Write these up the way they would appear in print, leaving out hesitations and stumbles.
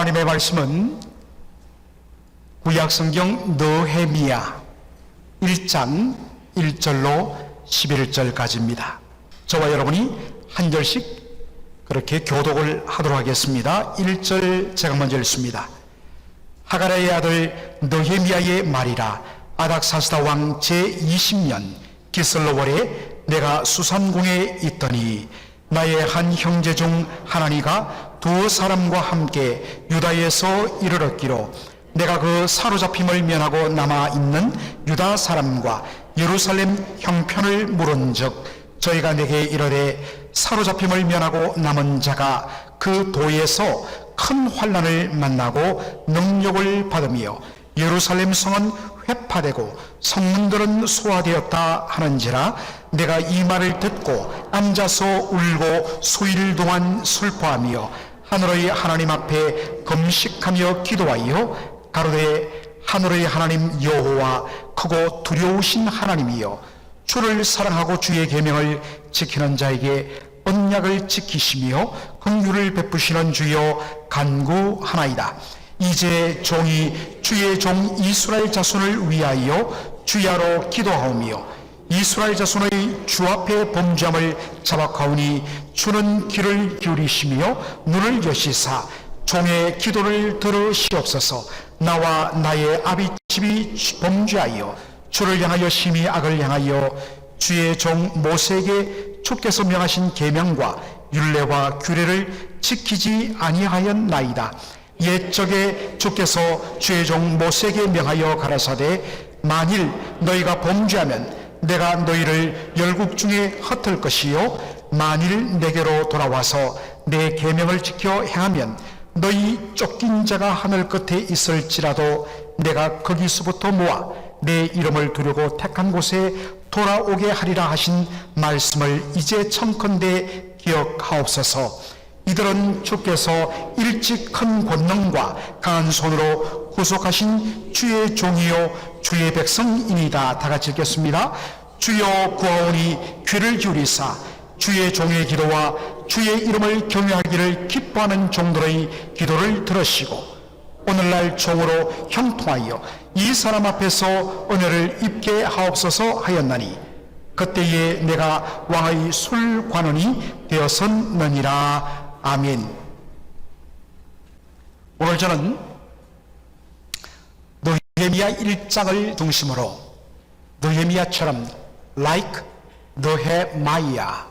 하나님의 말씀은 구약성경 느헤미야 1장 1절로 11절까지입니다. 저와 여러분이 한 절씩 그렇게 교독을 하도록 하겠습니다. 1절 제가 먼저 읽습니다. 하가랴의 아들 느헤미야의 말이라. 아닥사스다 왕 제20년 기슬로월에 내가 수산궁에 있더니 나의 한 형제 중 하나니가 두 사람과 함께 유다에서 이르렀기로 내가 그 사로잡힘을 면하고 남아있는 유다 사람과 예루살렘 형편을 물은즉 저희가 내게 이르되 사로잡힘을 면하고 남은 자가 그 도에서 큰 환난을 만나고 능력을 받으며 예루살렘 성은 회파되고 성문들은 소화되었다 하는지라 내가 이 말을 듣고 앉아서 울고 수일 동안 슬퍼하며 하늘의 하나님 앞에 금식하며 기도하여 가로되 하늘의 하나님 여호와 크고 두려우신 하나님이여 주를 사랑하고 주의 계명을 지키는 자에게 언약을 지키시며 긍휼을 베푸시는 주여 간구하나이다. 이제 종이 주의 종 이스라엘 자손을 위하여 주야로 기도하오며 이스라엘 자손의 주 앞에 범죄함을 자박하오니 주는 귀를 기울이시며 눈을 여시사 종의 기도를 들으시옵소서. 나와 나의 아비집이 범죄하여 주를 향하여 심히 악을 향하여 주의 종 모세에게 주께서 명하신 계명과 율례와 규례를 지키지 아니하였나이다. 옛적에 주께서 주의 종 모세에게 명하여 가라사대 만일 너희가 범죄하면 내가 너희를 열국 중에 흩을 것이요 만일 내게로 돌아와서 내 계명을 지켜 행하면 너희 쫓긴 자가 하늘 끝에 있을지라도 내가 거기서부터 모아 내 이름을 두르고 택한 곳에 돌아오게 하리라 하신 말씀을 이제 청컨대 기억하옵소서. 이들은 주께서 일찍 큰 권능과 강한 손으로 구속하신 주의 종이요 주의 백성이니이다. 다 같이 읽겠습니다. 주여 구하오니 귀를 기울이사 주의 종의 기도와 주의 이름을 경외하기를 기뻐하는 종들의 기도를 들으시고 오늘날 종으로 형통하여 이 사람 앞에서 은혜를 입게 하옵소서 하였나니 그때에 내가 왕의 술관원이 되었었느니라. 아멘. 오늘 저는 느헤미야 1장을 중심으로 느헤미야처럼 like 느헤마이야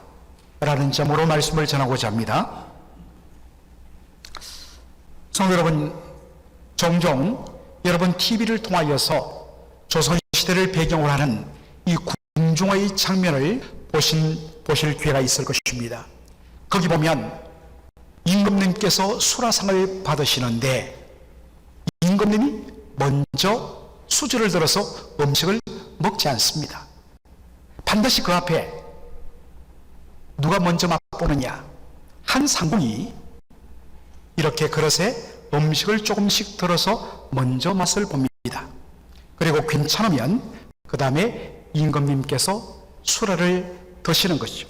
라는 점으로 말씀을 전하고자 합니다. 성도 여러분, 종종 여러분 TV를 통하여서 조선시대를 배경으로 하는 이 궁중의 장면을 보실 기회가 있을 것입니다. 거기 보면 임금님께서 수라상을 받으시는데 임금님이 먼저 수저를 들어서 음식을 먹지 않습니다. 반드시 그 앞에 누가 먼저 맛보느냐, 한 상궁이 이렇게 그릇에 음식을 조금씩 들어서 먼저 맛을 봅니다. 그리고 괜찮으면 그 다음에 임금님께서 수라를 드시는 것이죠.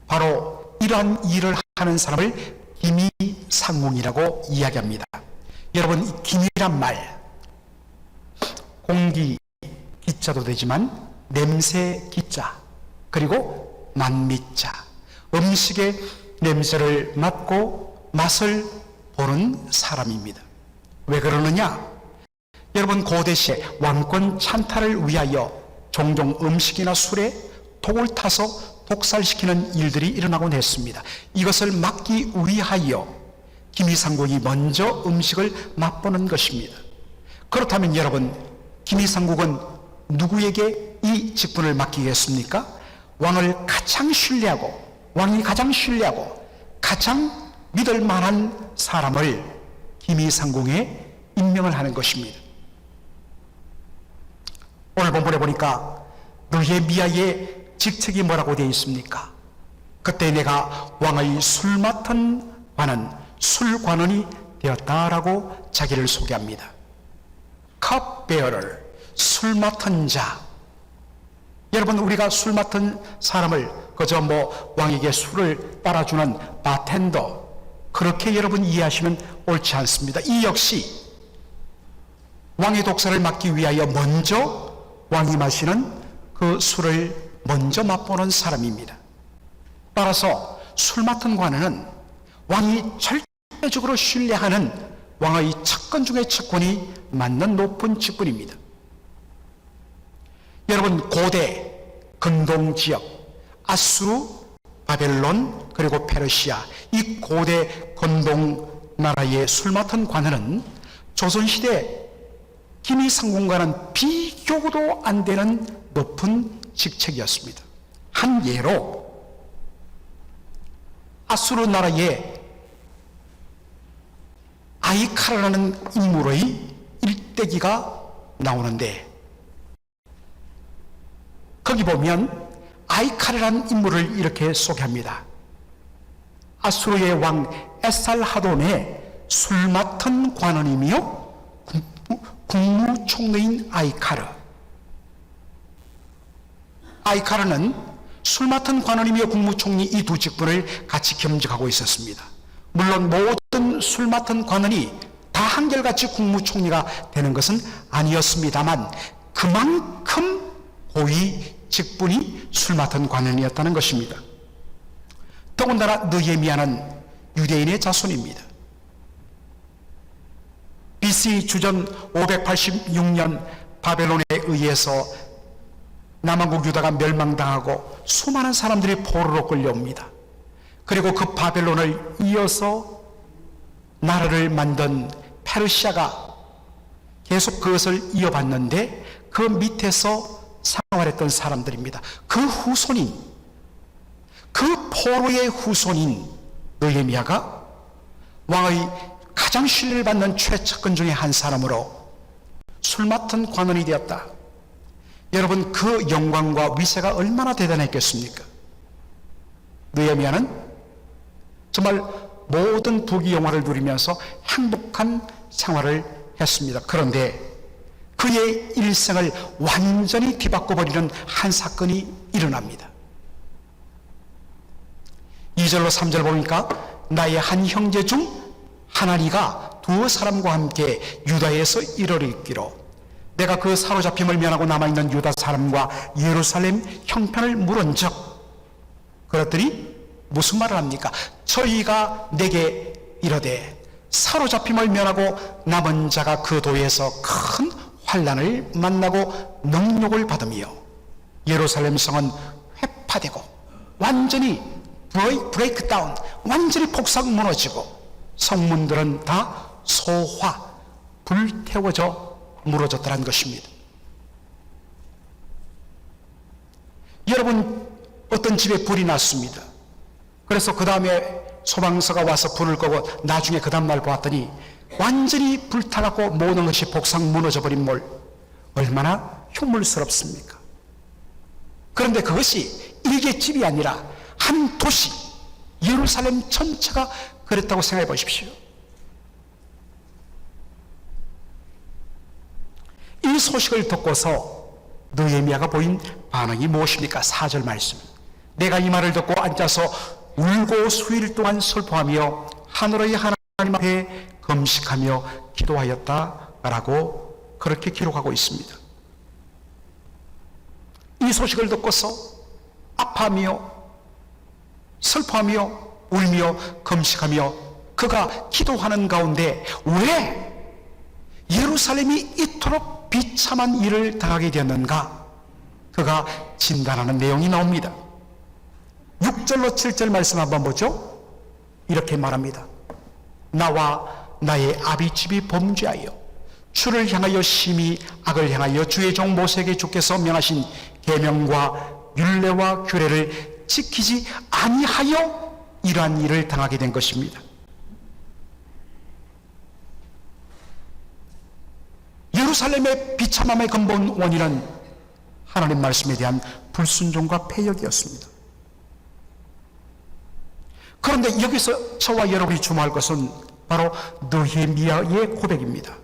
바로 이러한 일을 하는 사람을 기미상궁이라고 이야기합니다. 여러분, 이 기미란 말, 공기 기자도 되지만 냄새 기자, 그리고 만미자, 음식의 냄새를 맡고 맛을 보는 사람입니다. 왜 그러느냐? 여러분, 고대시에 왕권 찬탈을 위하여 종종 음식이나 술에 독을 타서 독살시키는 일들이 일어나곤 했습니다. 이것을 막기 위하여 기미상국이 먼저 음식을 맛보는 것입니다. 그렇다면 여러분, 기미상국은 누구에게 이 직분을 맡기겠습니까? 왕을 가장 신뢰하고, 왕이 가장 신뢰하고 가장 믿을 만한 사람을 기미상궁에 임명을 하는 것입니다. 오늘 본문에 보니까 느헤미야의 직책이 뭐라고 되어 있습니까? 그때 내가 왕의 술 맡은 관은 술관원이 되었다라고 자기를 소개합니다. 컵베어럴, 술 맡은 자. 여러분, 우리가 술 맡은 사람을 그저 왕에게 술을 따라주는 바텐더, 그렇게 여러분 이해하시면 옳지 않습니다. 이 역시 왕의 독사를 막기 위하여 먼저 왕이 마시는 그 술을 먼저 맛보는 사람입니다. 따라서 술 맡은 관원은 왕이 절대적으로 신뢰하는 왕의 측권 중의 측권이 맞는 높은 직분입니다. 여러분, 고대 근동 지역 아수르, 바벨론, 그리고 페르시아, 이 고대 근동 나라의 술 맡은 관원은 조선시대 기미상궁과는 비교도 안 되는 높은 직책이었습니다. 한 예로 아수르 나라의 아이카르라는 인물의 일대기가 나오는데, 거기 보면 아이카르라는 인물을 이렇게 소개합니다. 아수르의 왕 에살하돈의 술 맡은 관원이며 국무총리인 아이카르. 아이카르는 술 맡은 관원이며 국무총리 이 두 직분을 같이 겸직하고 있었습니다. 물론 모든 술 맡은 관원이 다 한결같이 국무총리가 되는 것은 아니었습니다만 그만큼 고위 직분이 술 맡은 관원이었다는 것입니다. 더군다나 느헤미야는 유대인의 자손입니다. BC 주전 586년 바벨론에 의해서 남한국 유다가 멸망당하고 수많은 사람들이 포로로 끌려옵니다. 그리고 그 바벨론을 이어서 나라를 만든 페르시아가 계속 그것을 이어봤는데 그 밑에서 생활했던 사람들입니다. 그 후손인, 그 포로의 후손인 느헤미야가 왕의 가장 신뢰를 받는 최측근 중에 한 사람으로 술 맡은 관원이 되었다. 여러분, 그 영광과 위세가 얼마나 대단했겠습니까? 느헤미야는 정말 모든 부귀 영화를 누리면서 행복한 생활을 했습니다. 그런데 그의 일생을 완전히 뒤바꿔버리는 한 사건이 일어납니다. 2절로 3절 보니까 나의 한 형제 중 하나니가 두 사람과 함께 유다에서 이르렀기로 내가 그 사로잡힘을 면하고 남아있는 유다 사람과 예루살렘 형편을 물은즉 그랬더니 무슨 말을 합니까? 저희가 내게 이르되 사로잡힘을 면하고 남은 자가 그 도에서 큰 환난을 만나고 능욕을 받으며 예루살렘 성은 회파되고 완전히 브레이크 다운, 완전히 폭삭 무너지고 성문들은 다 소화, 불태워져 무너졌다는 것입니다. 여러분, 어떤 집에 불이 났습니다. 그래서 그 다음에 소방서가 와서 불을 끄고 나중에 그 다음날 보았더니 완전히 불타갖고 모든 것이 폭삭 무너져 버린 몰, 얼마나 흉물스럽습니까? 그런데 그것이 일개 집이 아니라 한 도시, 예루살렘 전체가 그랬다고 생각해 보십시오. 이 소식을 듣고서 느헤미야가 보인 반응이 무엇입니까? 4절 말씀. 내가 이 말을 듣고 앉아서 울고 수일 동안 슬퍼하며 하늘의 하나님 앞에 금식하며 기도하였다라고 그렇게 기록하고 있습니다. 이 소식을 듣고서 아파하며 슬퍼하며 울며 금식하며 그가 기도하는 가운데 왜 예루살렘이 이토록 비참한 일을 당하게 되었는가? 그가 진단하는 내용이 나옵니다. 6절로 7절 말씀 한번 보죠. 이렇게 말합니다. 나와 나의 아비집이 범죄하여 주를 향하여 심히 악을 행하여 주의 종 모세에게 주께서 명하신 계명과 율례와 규례를 지키지 아니하여 이러한 일을 당하게 된 것입니다. 예루살렘의 비참함의 근본 원인은 하나님 말씀에 대한 불순종과 패역이었습니다. 그런데 여기서 저와 여러분이 주목할 것은 바로 느헤미야의 고백입니다.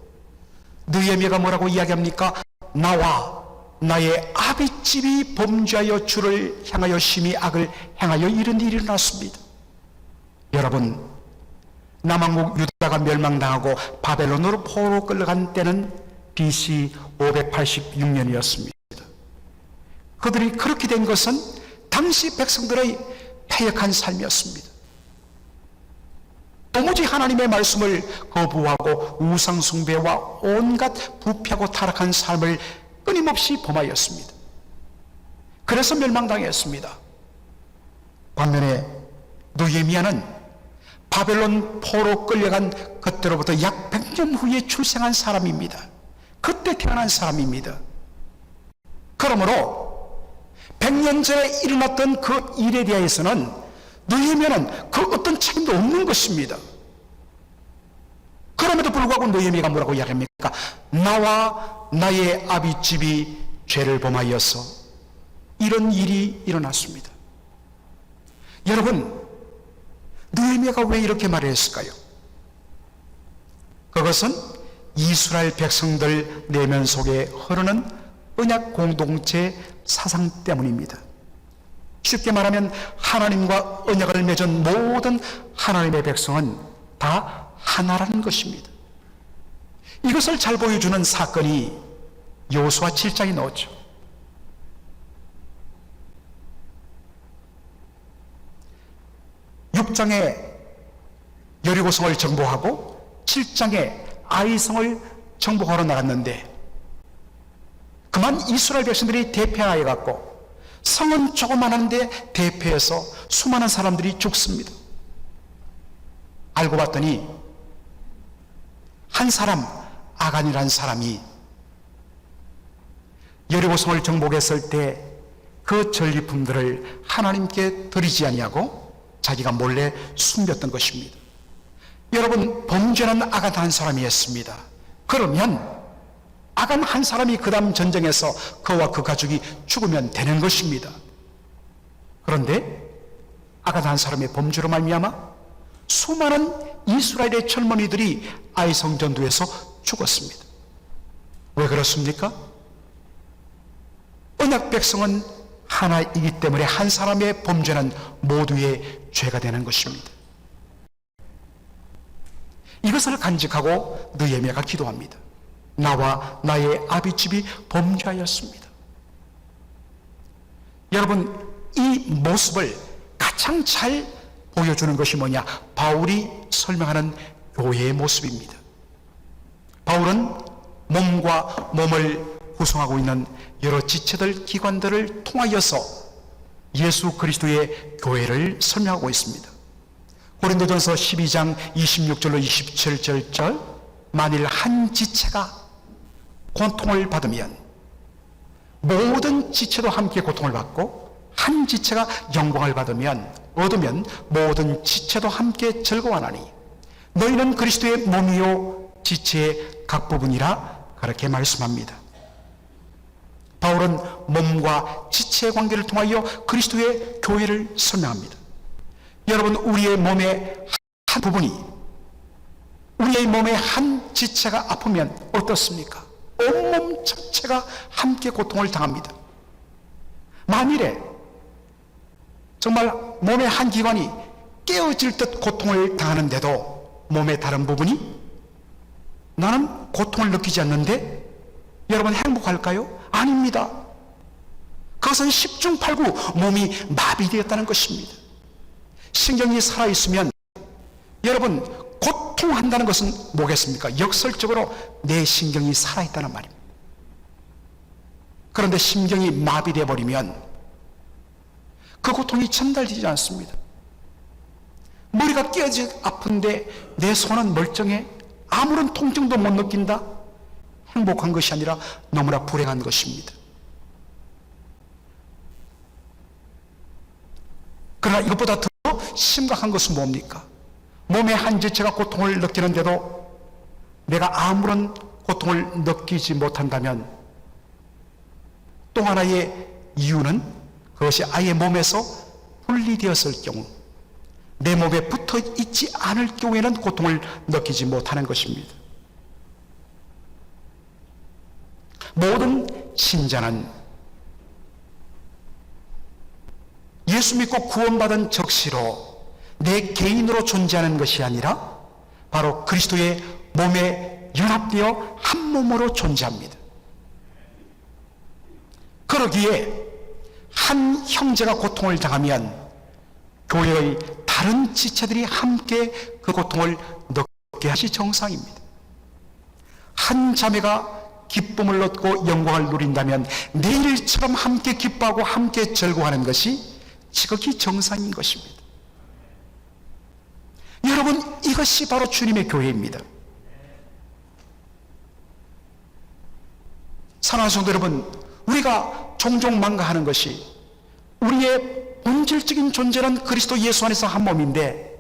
느헤미야가 뭐라고 이야기합니까? 나와 나의 아비집이 범죄하여 주를 향하여 심히 악을 행하여 이런 일이 일어났습니다. 여러분, 남왕국 유다가 멸망당하고 바벨론으로 포로로 끌려간 때는 BC 586년이었습니다. 그들이 그렇게 된 것은 당시 백성들의 패역한 삶이었습니다. 도무지 하나님의 말씀을 거부하고 우상숭배와 온갖 부패하고 타락한 삶을 끊임없이 범하였습니다. 그래서 멸망당했습니다. 반면에 느헤미야는 바벨론 포로 끌려간 그때로부터 약 100년 후에 출생한 사람입니다. 그때 태어난 사람입니다. 그러므로 100년 전에 일어났던 그 일에 대해서는 느헤미야는 그 어떤 책임도 없는 것입니다. 그럼에도 불구하고 느헤미야가 뭐라고 이야기합니까? 나와 나의 아비집이 죄를 범하여서 이런 일이 일어났습니다. 여러분, 느헤미야가 왜 이렇게 말을 했을까요? 그것은 이스라엘 백성들 내면 속에 흐르는 언약 공동체 사상 때문입니다. 쉽게 말하면 하나님과 언약을 맺은 모든 하나님의 백성은 다 하나라는 것입니다. 이것을 잘 보여주는 사건이 여호수아 7장에 나오죠. 6장에 여리고성을 정복하고 7장에 아이성을 정복하러 나갔는데 그만 이스라엘 백성들이 대패하여 갖고 성은 조그마한데 대패해서 수많은 사람들이 죽습니다. 알고 봤더니 한 사람, 아간이라는 사람이 여리고성을 정복했을 때 그 전리품들을 하나님께 드리지 아니하고 자기가 몰래 숨겼던 것입니다. 여러분, 범죄는 아간 한 사람이었습니다. 그러면 아간 한 사람이 그 다음 전쟁에서 그와 그 가족이 죽으면 되는 것입니다. 그런데 아간 한 사람의 범죄로 말미암아 수많은 이스라엘의 젊은이들이 아이성 전투에서 죽었습니다. 왜 그렇습니까? 언약 백성은 하나이기 때문에 한 사람의 범죄는 모두의 죄가 되는 것입니다. 이것을 간직하고 느헤미야가 기도합니다. 나와 나의 아비집이 범죄하였습니다. 여러분, 이 모습을 가장 잘 보여주는 것이 뭐냐? 바울이 설명하는 교회의 모습입니다. 바울은 몸과 몸을 구성하고 있는 여러 지체들, 기관들을 통하여서 예수 그리스도의 교회를 설명하고 있습니다. 고린도전서 12장 26절로 27절, 만일 한 지체가 고통을 받으면 모든 지체도 함께 고통을 받고, 한 지체가 영광을 얻으면 모든 지체도 함께 즐거워하나니 너희는 그리스도의 몸이요 지체의 각 부분이라 그렇게 말씀합니다. 바울은 몸과 지체의 관계를 통하여 그리스도의 교회를 설명합니다. 여러분, 우리의 몸의 한 부분이, 우리의 몸의 한 지체가 아프면 어떻습니까? 온몸 전체가 함께 고통을 당합니다. 만일에 정말 몸의 한 기관이 깨어질 듯 고통을 당하는데도 몸의 다른 부분이 나는 고통을 느끼지 않는데 여러분 행복할까요? 아닙니다. 그것은 십중팔구 몸이 마비되었다는 것입니다. 신경이 살아있으면 여러분 고통한다는 것은 뭐겠습니까? 역설적으로 내 신경이 살아있다는 말입니다. 그런데 신경이 마비되어 버리면 그 고통이 전달되지 않습니다. 머리가 깨어지 아픈데 내 손은 멀쩡해 아무런 통증도 못 느낀다? 행복한 것이 아니라 너무나 불행한 것입니다. 그러나 이것보다 더 심각한 것은 뭡니까? 몸의 한 지체가 고통을 느끼는데도 내가 아무런 고통을 느끼지 못한다면 또 하나의 이유는 그것이 아예 몸에서 분리되었을 경우, 내 몸에 붙어 있지 않을 경우에는 고통을 느끼지 못하는 것입니다. 모든 신자는 예수 믿고 구원받은 적시로 내 개인으로 존재하는 것이 아니라 바로 그리스도의 몸에 연합되어 한 몸으로 존재합니다. 그러기에 한 형제가 고통을 당하면 교회의 다른 지체들이 함께 그 고통을 느끼게 하시 정상입니다. 한 자매가 기쁨을 얻고 영광을 누린다면 내일처럼 함께 기뻐하고 함께 즐거워하는 것이 지극히 정상인 것입니다. 여러분, 이것이 바로 주님의 교회입니다. 사랑하는 성도 여러분, 우리가 종종 망가하는 것이 우리의 본질적인 존재는 그리스도 예수 안에서 한 몸인데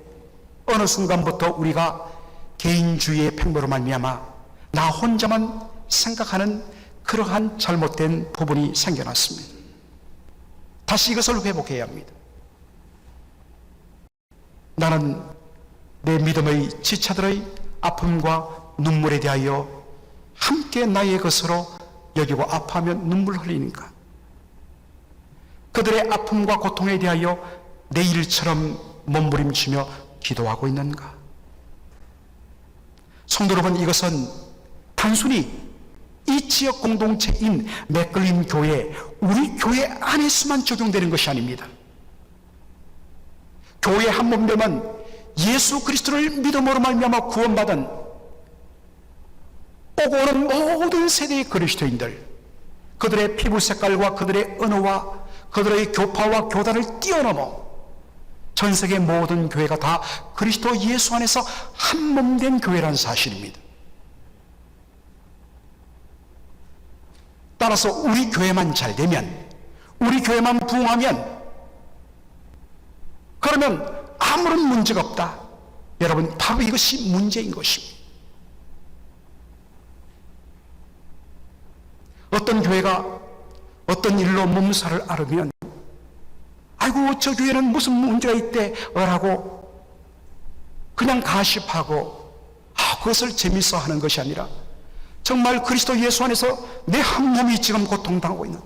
어느 순간부터 우리가 개인주의의 팽보로 말미암아 나 혼자만 생각하는 그러한 잘못된 부분이 생겨났습니다. 다시 이것을 회복해야 합니다. 나는 내 믿음의 지체들의 아픔과 눈물에 대하여 함께 나의 것으로 여기고 아파하면 눈물 흘리는가? 그들의 아픔과 고통에 대하여 내 일처럼 몸부림치며 기도하고 있는가? 성도 여러분, 이것은 단순히 이 지역 공동체인 맥걸린 교회, 우리 교회 안에서만 적용되는 것이 아닙니다. 교회 한 몸 되면 예수 그리스도를 믿음으로 말미암아 구원받은 오고 오는 모든 세대의 그리스도인들, 그들의 피부 색깔과 그들의 언어와 그들의 교파와 교단을 뛰어넘어 전 세계 모든 교회가 다 그리스도 예수 안에서 한 몸 된 교회라는 사실입니다. 따라서 우리 교회만 잘 되면, 우리 교회만 부흥하면, 그러면 아무런 문제가 없다. 여러분, 바로 이것이 문제인 것입니다. 어떤 교회가 어떤 일로 몸살을 앓으면 아이고 저 교회는 무슨 문제가 있대라고 그냥 가십하고 그것을 재밌어 하는 것이 아니라 정말 그리스도 예수 안에서 내 한 몸이 지금 고통당하고 있는데,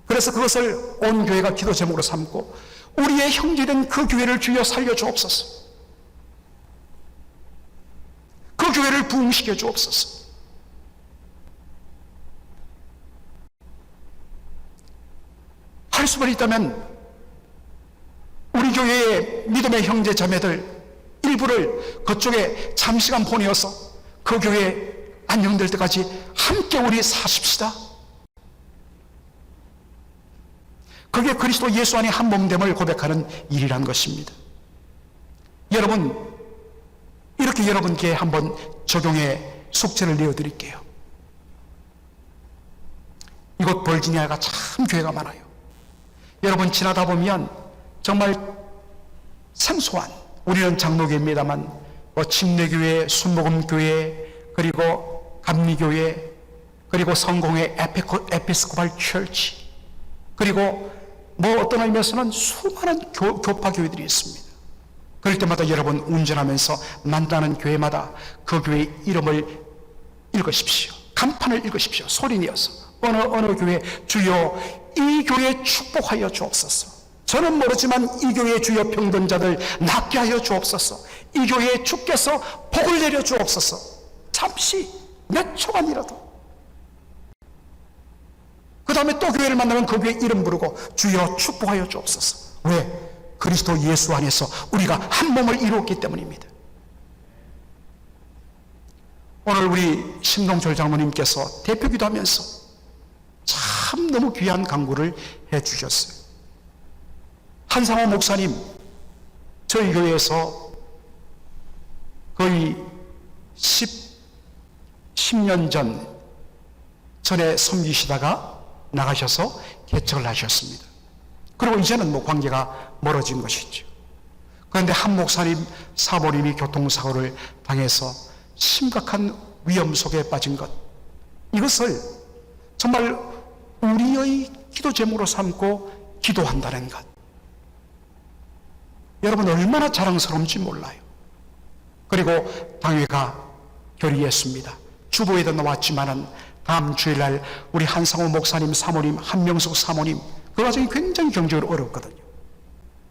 그래서 그것을 온 교회가 기도 제목으로 삼고 우리의 형제된 그 교회를 주여 살려 주옵소서, 그 교회를 부흥시켜 주옵소서. 할 수만 있다면 우리 교회의 믿음의 형제 자매들 일부를 그쪽에 잠시간 보내어서 그 교회 안녕될 때까지 함께 우리 사십시다. 그게 그리스도 예수 안에 한 몸됨을 고백하는 일이란 것입니다. 여러분, 이렇게 여러분께 한번 적용의 숙제를 내어드릴게요. 이곳 벌지니아가 참 교회가 많아요. 여러분, 지나다 보면 정말 생소한, 우리는 장로교회입니다만 침례교회, 순복음교회, 그리고 감리교회, 그리고 성공회 에피스코팔 철치, 그리고 어떤 의미에서는 수많은 교파교회들이 있습니다. 그럴 때마다 여러분 운전하면서 만나는 교회마다 그 교회의 이름을 읽으십시오. 간판을 읽으십시오. 소리 내어서 어느 교회, 주여 이 교회 축복하여 주옵소서. 저는 모르지만 이 교회의 주여 병든 자들 낫게 하여 주옵소서. 이 교회에 주께서 복을 내려 주옵소서. 잠시 몇 초간이라도. 그 다음에 또 교회를 만나면 그 교회 이름 부르고 주여 축복하여 주옵소서. 왜? 그리스도 예수 안에서 우리가 한 몸을 이루었기 때문입니다. 오늘 우리 심동철 장로님께서 대표기도 하면서 참 너무 귀한 강구를 해주셨어요. 한상호 목사님, 저희 교회에서 거의 10년 전에 섬기시다가 나가셔서 개척을 하셨습니다. 그리고 이제는 관계가 멀어진 것이죠. 그런데 한 목사님, 사모님이 교통사고를 당해서 심각한 위험 속에 빠진 것, 이것을 정말 우리의 기도 제목으로 삼고 기도한다는 것, 여러분 얼마나 자랑스러운지 몰라요. 그리고 당회가 결의했습니다. 주보에도 나왔지만은 다음 주일날 우리 한상호 목사님, 사모님, 한명숙 사모님, 그 과정이 굉장히 경제적으로 어렵거든요.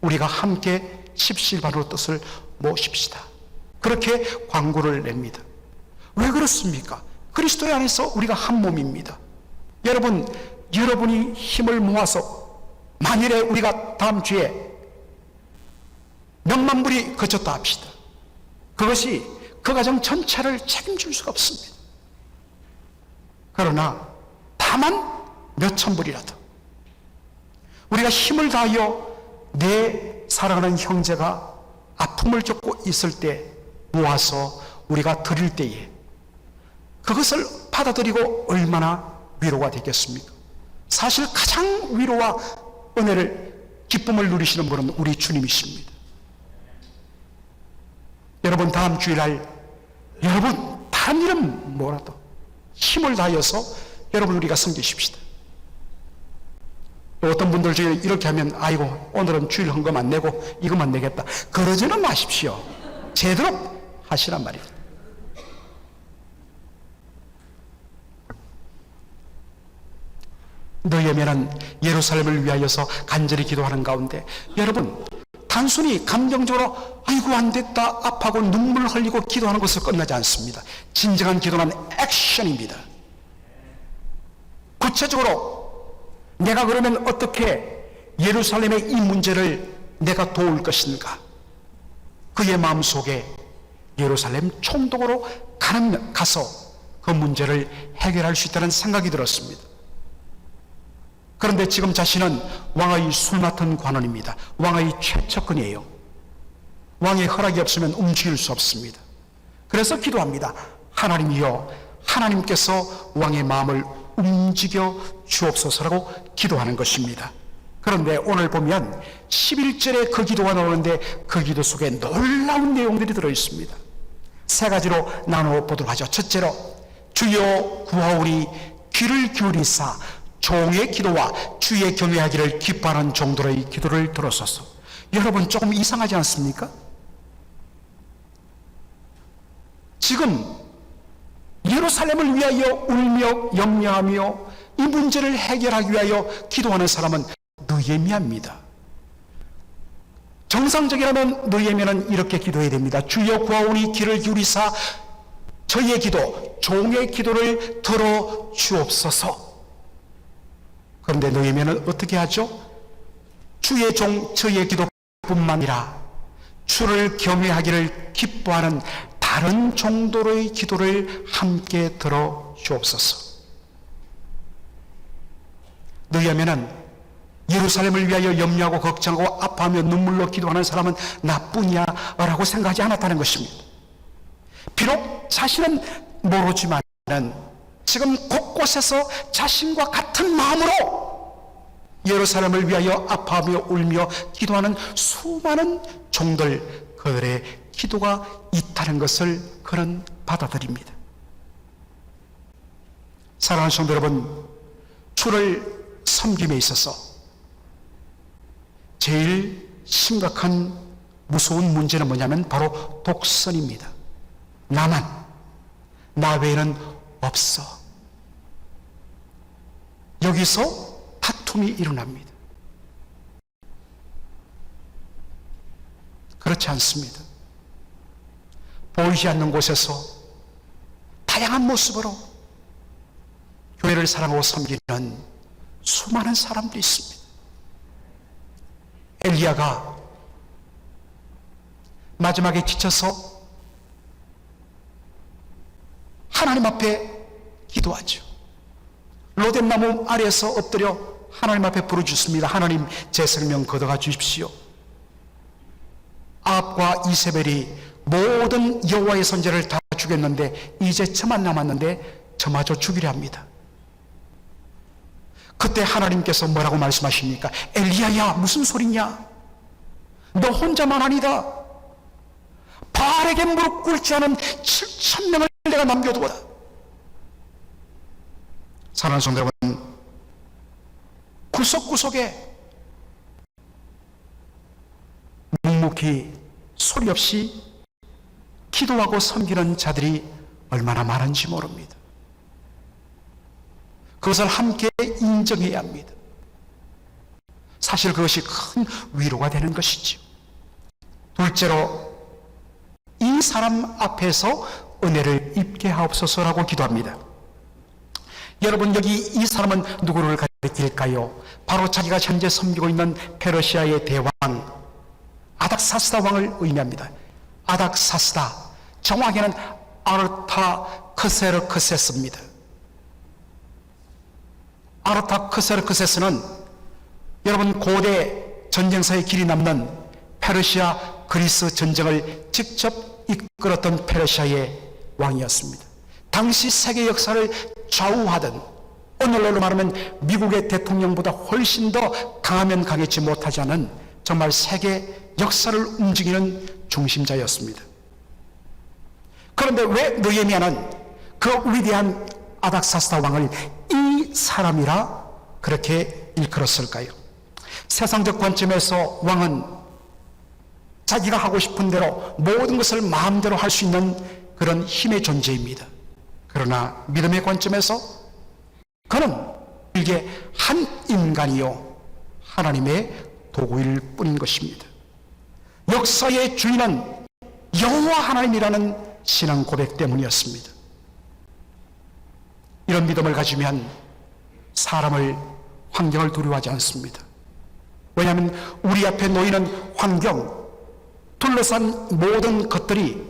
우리가 함께 십시일반으로 뜻을 모십시다. 그렇게 광고를 냅니다. 왜 그렇습니까? 그리스도 안에서 우리가 한 몸입니다. 여러분, 여러분이 힘을 모아서 만일에 우리가 다음 주에 몇만 불이 거쳤다 합시다. 그것이 그 가정 전체를 책임질 수가 없습니다. 그러나 다만 몇천 불이라도 우리가 힘을 다하여 내 사랑하는 형제가 아픔을 겪고 있을 때 모아서 우리가 드릴 때에 그것을 받아들이고 얼마나 위로가 되겠습니까? 사실 가장 위로와 은혜를, 기쁨을 누리시는 분은 우리 주님이십니다. 여러분, 다음 주일날 여러분 다른 일은 뭐라도 힘을 다하여서 여러분 우리가 섬기십시다. 어떤 분들 중에 이렇게 하면 아이고 오늘은 주일 헌금 안 내고 이것만 내겠다, 그러지는 마십시오. 제대로 하시란 말입니다. 느헤미야는 예루살렘을 위하여서 간절히 기도하는 가운데 여러분 단순히 감정적으로 아이고 안 됐다 아파하고 눈물 흘리고 기도하는 것을 끝나지 않습니다. 진정한 기도는 액션입니다. 구체적으로 내가 그러면 어떻게 예루살렘의 이 문제를 내가 도울 것인가? 그의 마음속에 예루살렘 총독으로 가서 그 문제를 해결할 수 있다는 생각이 들었습니다. 그런데 지금 자신은 왕의 술 맡은 관원입니다. 왕의 최측근이에요. 왕의 허락이 없으면 움직일 수 없습니다. 그래서 기도합니다. 하나님이여, 하나님께서 왕의 마음을 움직여 주옵소서라고 기도하는 것입니다. 그런데 오늘 보면 11절에 그 기도가 나오는데 그 기도 속에 놀라운 내용들이 들어있습니다. 세 가지로 나누어 보도록 하죠. 첫째로, 주여 구하오니 귀를 기울이사 종의 기도와 주의 경외하기를 기뻐하는 정도의 기도를 들었소서. 여러분 조금 이상하지 않습니까? 지금 예루살렘을 위하여 울며 염려하며 이 문제를 해결하기 위하여 기도하는 사람은 느헤미야입니다. 정상적이라면 느헤미야는 이렇게 기도해야 됩니다. 주여 구하오니 귀를 기울이사 저희의 기도, 종의 기도를 들어 주옵소서. 그런데 느헤미야는 어떻게 하죠? 주의 종 저희의 기도뿐만 아니라 주를 경외하기를 기뻐하는 다른 정도의 기도를 함께 들어 주옵소서. 느헤미야는 예루살렘을 위하여 염려하고 걱정하고 아파하며 눈물로 기도하는 사람은 나뿐이야 라고 생각하지 않았다는 것입니다. 비록 자신은 모르지만 지금 곳곳에서 자신과 같은 마음으로 예루살렘을 위하여 아파하며 울며 기도하는 수많은 종들, 그들의 기도가 있다는 것을 그는 받아들입니다. 사랑하는 성도 여러분, 주를 섬김에 있어서 제일 심각한 무서운 문제는 뭐냐면 바로 독선입니다. 나 외에는 없어. 여기서 다툼이 일어납니다. 그렇지 않습니다. 보이지 않는 곳에서 다양한 모습으로 교회를 사랑하고 섬기는 수많은 사람들이 있습니다. 엘리야가 마지막에 지쳐서 하나님 앞에 기도하죠. 로뎀나무 아래에서 엎드려 하나님 앞에 부르짖습니다. 하나님, 제 생명 걷어가 주십시오. 아합과 이세벨이 모든 여호와의 선지자를 다 죽였는데 이제 저만 남았는데 저마저 죽이려 합니다. 그때 하나님께서 뭐라고 말씀하십니까? 엘리야야, 무슨 소리냐? 너 혼자만 아니다. 바알에게 무릎 꿇지 않은 7,000명을 내가 남겨두었다. 사랑하는 성도 여러분, 구석구석에 묵묵히 소리 없이 기도하고 섬기는 자들이 얼마나 많은지 모릅니다. 그것을 함께 인정해야 합니다. 사실 그것이 큰 위로가 되는 것이죠. 둘째로, 이 이 사람 앞에서 은혜를 입게 하옵소서라고 기도합니다. 여러분, 여기 이 사람은 누구를 가리킬까요? 바로 자기가 현재 섬기고 있는 페르시아의 대왕 아닥사스다 왕을 의미합니다. 아닥사스다, 정확히는 아르타크세르크세스입니다. 아르타크세르크세스는 여러분, 고대 전쟁사에 길이 남는 페르시아 그리스 전쟁을 직접 이끌었던 페르시아의 왕이었습니다. 당시 세계 역사를 좌우하던, 오늘날로 말하면 미국의 대통령보다 훨씬 더 강하면 강했지 못하지 않은 정말 세계 역사를 움직이는 중심자였습니다. 그런데 왜 느헤미야는 그 위대한 아닥사스다 왕을 이 사람이라 그렇게 일컬었을까요? 세상적 관점에서 왕은 자기가 하고 싶은 대로 모든 것을 마음대로 할 수 있는 그런 힘의 존재입니다. 그러나 믿음의 관점에서 그는 이게 한 인간이요 하나님의 도구일 뿐인 것입니다. 역사의 주인은 여호와 하나님이라는 신앙 고백 때문이었습니다. 이런 믿음을 가지면 사람을, 환경을 두려워하지 않습니다. 왜냐하면 우리 앞에 놓이는 환경, 둘러싼 모든 것들이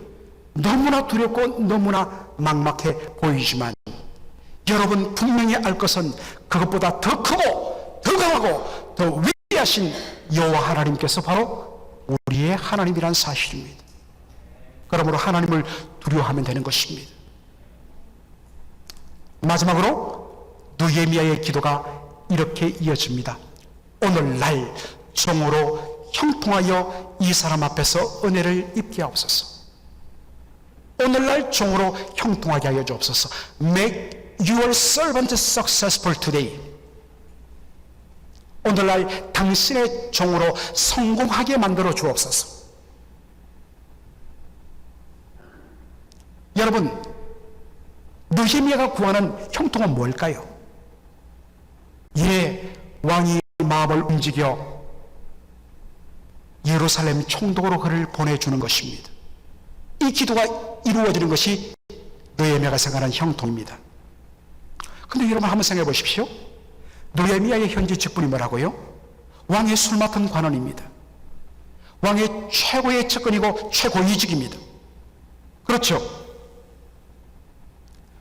너무나 두렵고 너무나 막막해 보이지만 여러분 분명히 알 것은 그것보다 더 크고 더 강하고 더 위대하신 여호와 하나님께서 바로 우리의 하나님이란 사실입니다. 그러므로 하나님을 두려워하면 되는 것입니다. 마지막으로 느헤미야의 기도가 이렇게 이어집니다. 오늘날 종으로 형통하여 이 사람 앞에서 은혜를 입게 하옵소서. 오늘날 종으로 형통하게 하여 주옵소서. Make your servant successful today. 오늘날 당신의 종으로 성공하게 만들어 주옵소서. 여러분, 느헤미야가 구하는 형통은 뭘까요? 왕이 마음을 움직여 예루살렘 총독으로 그를 보내주는 것입니다. 이 기도가 이루어지는 것이 느헤미야가 생각하는 형통입니다. 근데 여러분 한번 생각해 보십시오. 느헤미야의 현재 직분이 뭐라고요? 왕의 술 맡은 관원입니다. 왕의 최고의 측근이고 최고위직입니다. 그렇죠?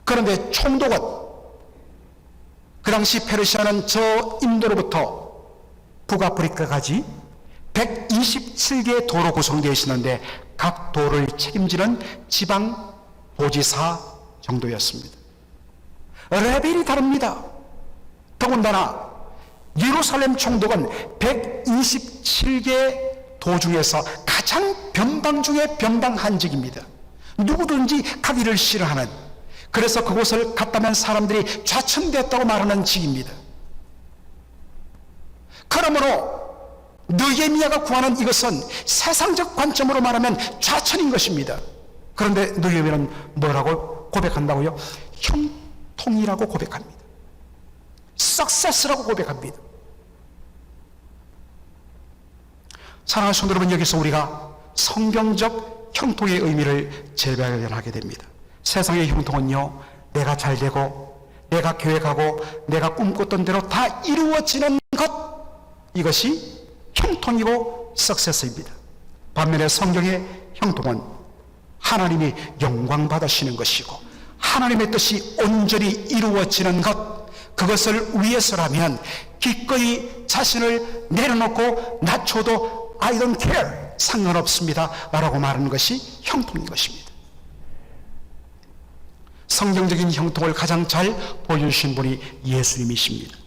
그런데 총독은, 그 당시 페르시아는 저 인도로부터 북아프리카까지 127개의 도로 구성되어 있었는데 각 도를 책임지는 지방 도지사 정도였습니다. 레벨이 다릅니다. 더군다나 예루살렘 총독은 127개 도 중에서 가장 변방 중에 변방한직입니다. 누구든지 가기를 싫어하는, 그래서 그곳을 갔다면 사람들이 좌천됐다고 말하는 직입니다. 그러므로 느헤미야가 구하는 이것은 세상적 관점으로 말하면 좌천인 것입니다. 그런데 느헤미야는 뭐라고 고백한다고요? 형통이라고 고백합니다. 석세스라고 고백합니다. 사랑하는 성도 여러분, 여기서 우리가 성경적 형통의 의미를 재발견하게 됩니다. 세상의 형통은요, 내가 잘 되고 내가 계획하고 내가 꿈꿨던 대로 다 이루어지는 것, 이것이 형통이고 석세스입니다. 반면에 성경의 형통은 하나님이 영광 받으시는 것이고 하나님의 뜻이 온전히 이루어지는 것, 그것을 위해서라면 기꺼이 자신을 내려놓고 낮춰도 I don't care, 상관없습니다 라고 말하는 것이 형통인 것입니다. 성경적인 형통을 가장 잘 보여주신 분이 예수님이십니다.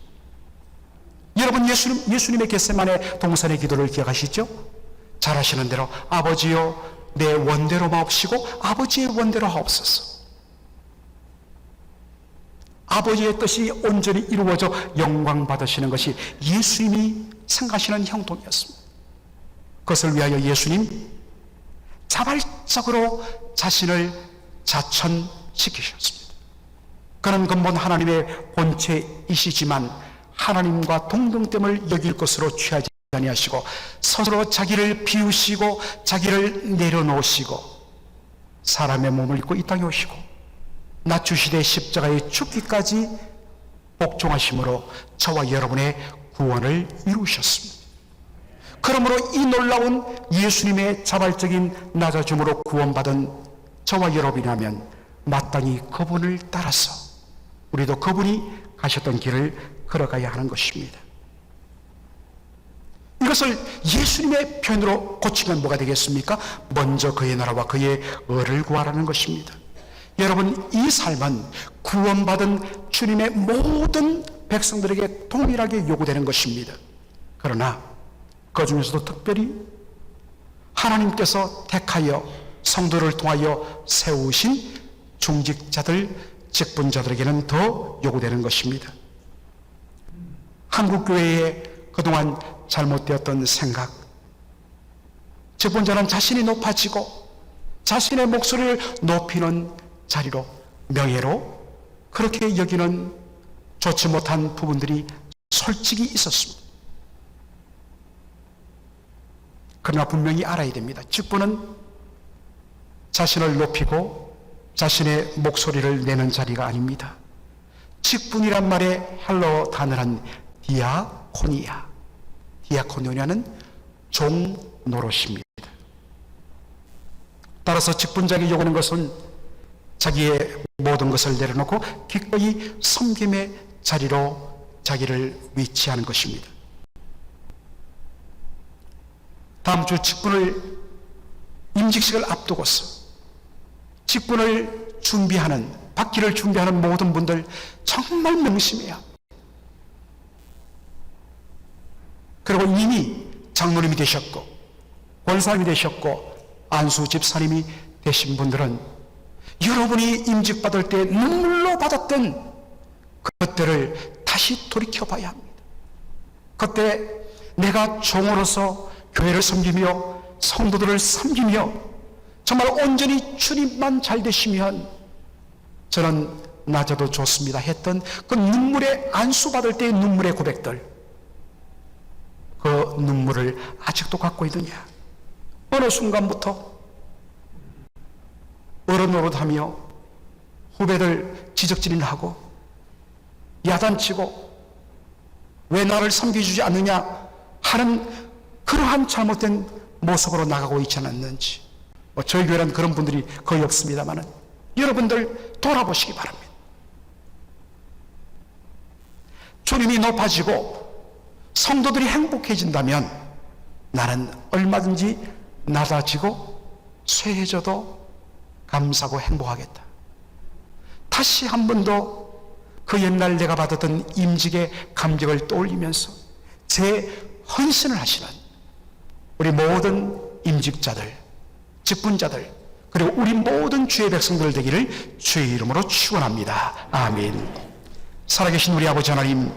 여러분, 예수님의 겟세마네 동산의 기도를 기억하시죠? 잘 아시는 대로 아버지여 내 원대로 마옵시고 아버지의 원대로 하옵소서. 아버지의 뜻이 온전히 이루어져 영광 받으시는 것이 예수님이 생각하시는 형통이었습니다. 그것을 위하여 예수님 자발적으로 자신을 자천시키셨습니다. 그는 근본 하나님의 본체이시지만 하나님과 동등됨을 여길 것으로 취하지 아니하시고 스스로 자기를 비우시고 자기를 내려놓으시고 사람의 몸을 입고 이 땅에 오시고 낮추시되 십자가에 죽기까지 복종하심으로 저와 여러분의 구원을 이루셨습니다. 그러므로 이 놀라운 예수님의 자발적인 낮아짐으로 구원받은 저와 여러분이라면 마땅히 그분을 따라서 우리도 그분이 가셨던 길을 걸어가야 하는 것입니다. 이것을 예수님의 표현으로 고치면 뭐가 되겠습니까? 먼저 그의 나라와 그의 의를 구하라는 것입니다. 여러분, 이 삶은 구원받은 주님의 모든 백성들에게 동일하게 요구되는 것입니다. 그러나 그 중에서도 특별히 하나님께서 택하여 성도를 통하여 세우신 중직자들, 직분자들에게는 더 요구되는 것입니다. 한국교회에 그동안 잘못되었던 생각, 직분자는 자신이 높아지고 자신의 목소리를 높이는 자리로, 명예로 그렇게 여기는 좋지 못한 부분들이 솔직히 있었습니다. 그러나 분명히 알아야 됩니다. 직분은 자신을 높이고 자신의 목소리를 내는 자리가 아닙니다. 직분이란 말의 헬러 단어는 디아코니아, 디아코니아는 종 노릇입니다. 따라서 직분자에게 요구하는 것은 자기의 모든 것을 내려놓고 기꺼이 섬김의 자리로 자기를 위치하는 것입니다. 다음 주 직분을, 임직식을 앞두고서 직분을 준비하는, 받기를 준비하는 모든 분들 정말 명심해야 합니다. 그리고 이미 장로님이 되셨고 권사님이 되셨고 안수 집사님이 되신 분들은 여러분이 임직받을 때 눈물로 받았던 그것들을 다시 돌이켜봐야 합니다. 그때 내가 종으로서 교회를 섬기며 성도들을 섬기며 정말 온전히 주님만 잘 되시면 저는 낮아도 좋습니다 했던 그 눈물의, 안수받을 때의 눈물의 고백들, 그 눈물을 아직도 갖고 있느냐? 어느 순간부터 어른 노릇하며 후배들 지적질인하고 야단치고 왜 나를 섬겨주지 않느냐 하는 그러한 잘못된 모습으로 나가고 있지 않았는지, 저희 교회는 그런 분들이 거의 없습니다만 여러분들 돌아보시기 바랍니다. 주님이 높아지고 성도들이 행복해진다면 나는 얼마든지 낮아지고 쇠해져도 감사하고 행복하겠다. 다시 한 번 더 그 옛날 내가 받았던 임직의 감격을 떠올리면서 제 헌신을 하시는 우리 모든 임직자들, 직분자들, 그리고 우리 모든 주의 백성들 되기를 주의 이름으로 축원합니다. 아멘. 살아계신 우리 아버지 하나님,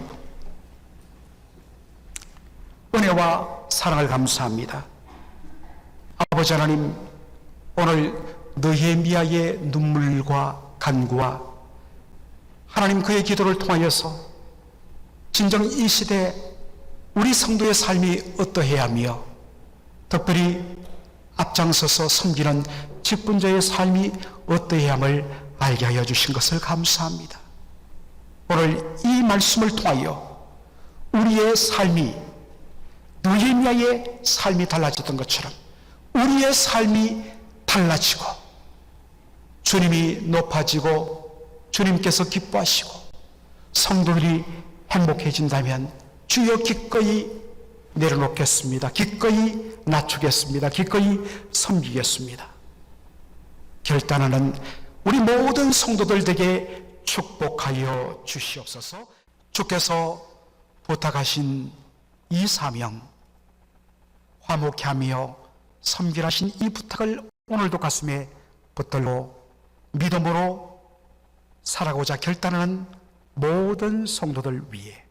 은혜와 사랑을 감사합니다. 아버지 하나님, 오늘 느헤미야의 눈물과 간구와 하나님 그의 기도를 통하여서 진정 이 시대 우리 성도의 삶이 어떠해야 하며 특별히 앞장서서 섬기는 직분자의 삶이 어떠해야 함을 알게 하여 주신 것을 감사합니다. 오늘 이 말씀을 통하여 우리의 삶이 느헤미야의 삶이 달라졌던 것처럼 우리의 삶이 달라지고 주님이 높아지고 주님께서 기뻐하시고 성도들이 행복해진다면 주여 기꺼이 내려놓겠습니다. 기꺼이 낮추겠습니다. 기꺼이 섬기겠습니다. 결단하는 우리 모든 성도들 되게 축복하여 주시옵소서. 주께서 부탁하신 이 사명, 화목해 하며 섬기라신 이 부탁을 오늘도 가슴에 붙들고 믿음으로 살아가고자 결단하는 모든 성도들 위해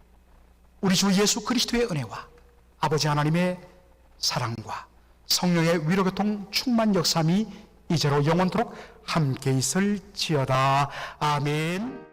우리 주 예수 그리스도의 은혜와 아버지 하나님의 사랑과 성령의 위로교통 충만 역사함이 이제로 영원토록 함께 있을지어다. 아멘.